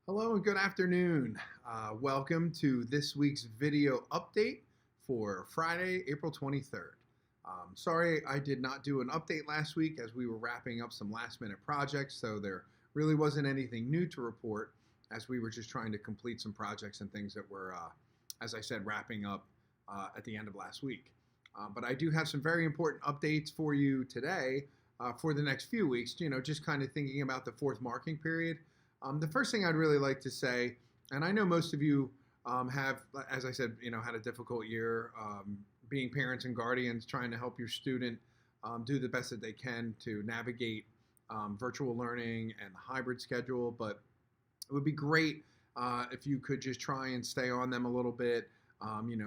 Hello and good afternoon. Welcome to this week's video update for Friday, April 23rd. Sorry I did not do an update last week as we were wrapping up some last minute projects, so there really wasn't anything new to report as we were just trying to complete some projects and things that were, as I said, wrapping up at the end of last week. But I do have some very important updates for you today for the next few weeks, just kind of thinking about the fourth marking period. The first thing I'd really like to say, and I know most of you have, as I said, had a difficult year being parents and guardians, trying to help your student do the best that they can to navigate virtual learning and the hybrid schedule. But it would be great if you could just try and stay on them a little bit.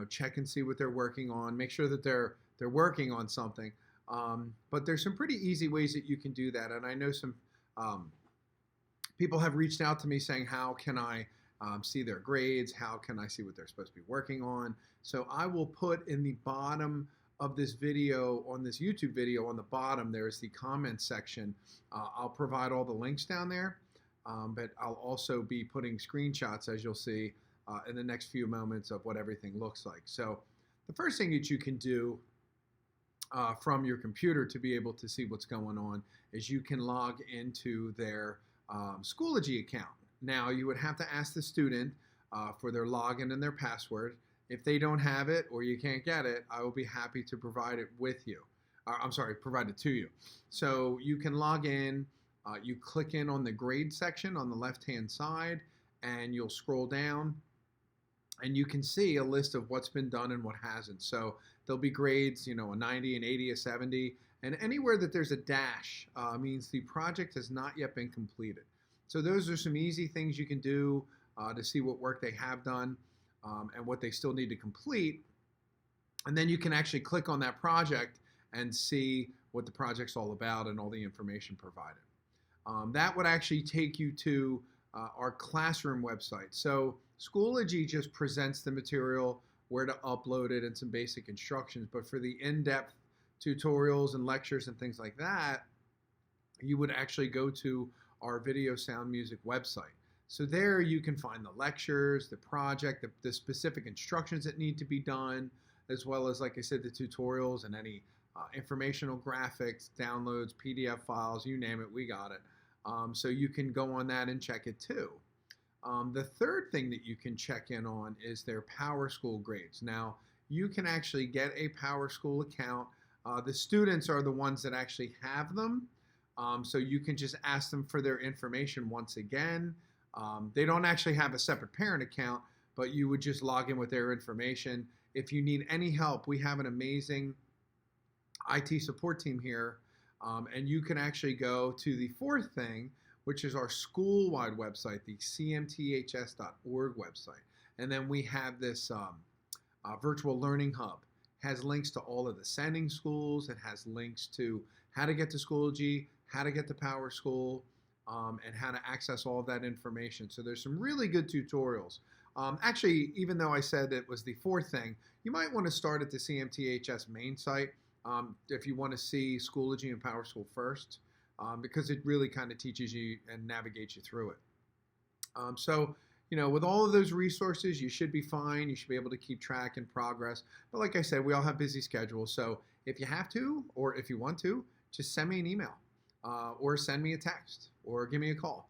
Check and see what they're working on. Make sure that they're working on something. But there's some pretty easy ways that you can do that, and I know some. People have reached out to me saying, how can I see their grades? How can I see what they're supposed to be working on? So I will put in the bottom of this video, on this YouTube video, on the bottom, there's the comment section. I'll provide all the links down there, but I'll also be putting screenshots, as you'll see, in the next few moments of what everything looks like. So the first thing that you can do from your computer to be able to see what's going on is you can log into their Schoology account. Now, you would have to ask the student for their login and their password. If they don't have it or you can't get it, I will be happy to provide it with you. Provide it to you. So you can log in, you click in on the grade section on the left-hand side, and you'll scroll down, and you can see a list of what's been done and what hasn't. So there'll be grades, a 90, an 80, a 70, and anywhere that there's a dash means the project has not yet been completed. So those are some easy things you can do to see what work they have done and what they still need to complete. And then you can actually click on that project and see what the project's all about and all the information provided. That would actually take you to our classroom website. So Schoology just presents the material, where to upload it, and some basic instructions. But for the in-depth tutorials and lectures and things like that, you would actually go to our Video Sound Music website. So there you can find the lectures, the project, the specific instructions that need to be done, as well as, like I said, the tutorials and any informational graphics, downloads, PDF files, you name it, we got it. So you can go on that and check it too. The third thing that you can check in on is their PowerSchool grades. Now, you can actually get a PowerSchool account. The students are the ones that actually have them, so you can just ask them for their information once again. They don't actually have a separate parent account, but you would just log in with their information. If you need any help, we have an amazing IT support team here, and you can actually go to the fourth thing, which is our school-wide website, the cmths.org website. And then we have this virtual learning hub. Has links to all of the sending schools. It has links to how to get to Schoology, how to get to PowerSchool, and how to access all of that information. So there's some really good tutorials. Actually, even though I said it was the fourth thing, you might want to start at the CMTHS main site if you want to see Schoology and PowerSchool first, because it really kind of teaches you and navigates you through it. So with all of those resources, you should be fine. You should be able to keep track and progress. But like I said, we all have busy schedules. So if you have to, or if you want to, just send me an email or send me a text or give me a call.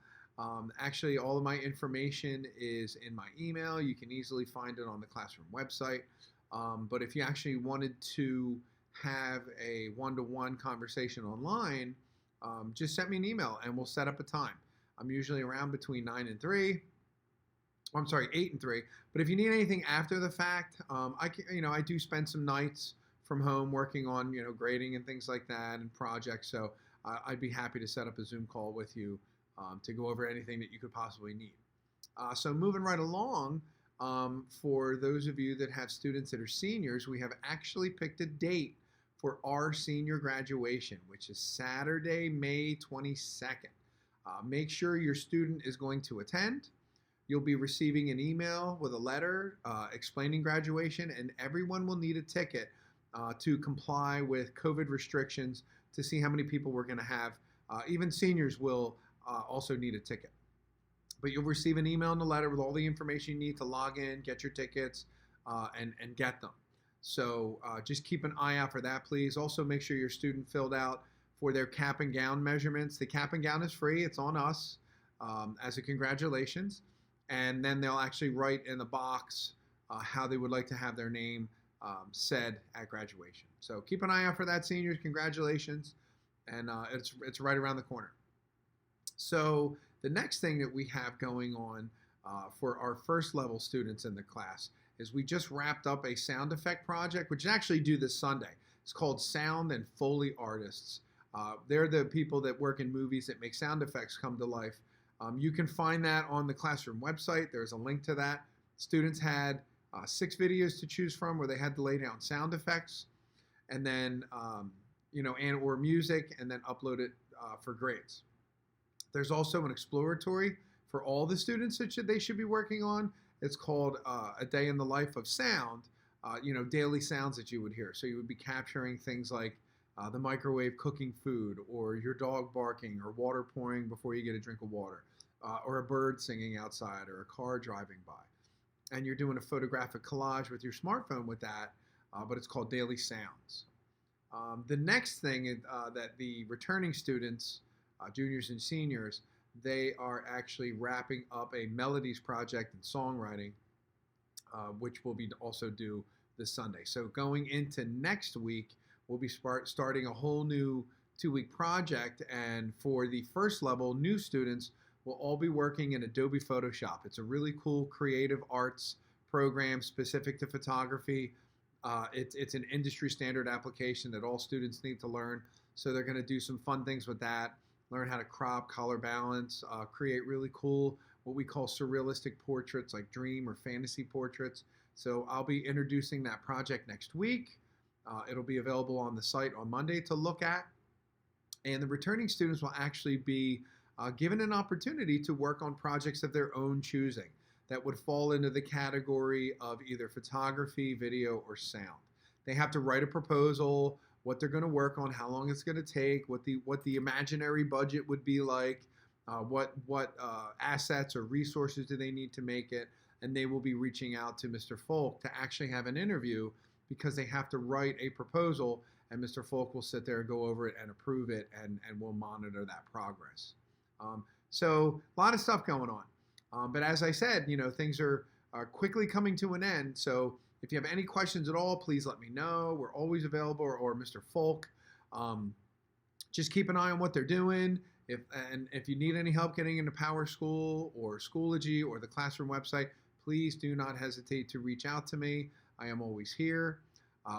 Actually, all of my information is in my email. You can easily find it on the classroom website. But if you actually wanted to have a one-to-one conversation online, just send me an email and we'll set up a time. I'm usually around between 8 and 3. But if you need anything after the fact, I do spend some nights from home working on, grading and things like that and projects. So I'd be happy to set up a Zoom call with you to go over anything that you could possibly need. So moving right along, for those of you that have students that are seniors, we have actually picked a date for our senior graduation, which is Saturday, May 22nd. Make sure your student is going to attend. You'll be receiving an email with a letter explaining graduation, and everyone will need a ticket to comply with COVID restrictions to see how many people we're going to have. Even seniors will also need a ticket. But you'll receive an email and a letter with all the information you need to log in, get your tickets, and get them. So just keep an eye out for that, please. Also, make sure your student filled out for their cap and gown measurements. The cap and gown is free. It's on us as a congratulations. And then they'll actually write in the box how they would like to have their name said at graduation. So keep an eye out for that, seniors. Congratulations. And it's right around the corner. So the next thing that we have going on for our first level students in the class is we just wrapped up a sound effect project, which is actually due this Sunday. It's called Sound and Foley Artists. They're the people that work in movies that make sound effects come to life. You can find that on the classroom website. There's a link to that. Students had 6 videos to choose from where they had to lay down sound effects and then, and or music, and then upload it for grades. There's also an exploratory for all the students that they should be working on. It's called A Day in the Life of Sound, daily sounds that you would hear. So you would be capturing things like the microwave cooking food, or your dog barking, or water pouring before you get a drink of water, or a bird singing outside, or a car driving by. And you're doing a photographic collage with your smartphone with that, but it's called Daily Sounds. The next thing that the returning students, juniors and seniors, they are actually wrapping up a melodies project in songwriting, which will be also due this Sunday. So going into next week, we'll be starting a whole new 2-week project, and for the first level, new students will all be working in Adobe Photoshop. It's a really cool creative arts program specific to photography. It's an industry standard application that all students need to learn. So they're going to do some fun things with that, learn how to crop, color balance, create really cool, what we call surrealistic portraits, like dream or fantasy portraits. So I'll be introducing that project next week. It'll be available on the site on Monday to look at. And the returning students will actually be given an opportunity to work on projects of their own choosing that would fall into the category of either photography, video, or sound. They have to write a proposal, what they're going to work on, how long it's going to take, what the imaginary budget would be like, what assets or resources do they need to make it, and they will be reaching out to Mr. Folk to actually have an interview, because they have to write a proposal, and Mr. Folk will sit there and go over it and approve it, and we'll monitor that progress. So a lot of stuff going on. But as I said, things are quickly coming to an end. So if you have any questions at all, please let me know. We're always available, or Mr. Folk. Just keep an eye on what they're doing. If you need any help getting into PowerSchool or Schoology or the classroom website, please do not hesitate to reach out to me. I am always here.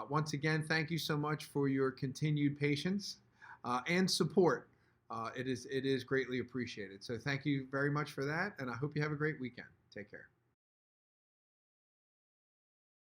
Once again, thank you so much for your continued patience and support. It is greatly appreciated. So thank you very much for that, and I hope you have a great weekend. Take care.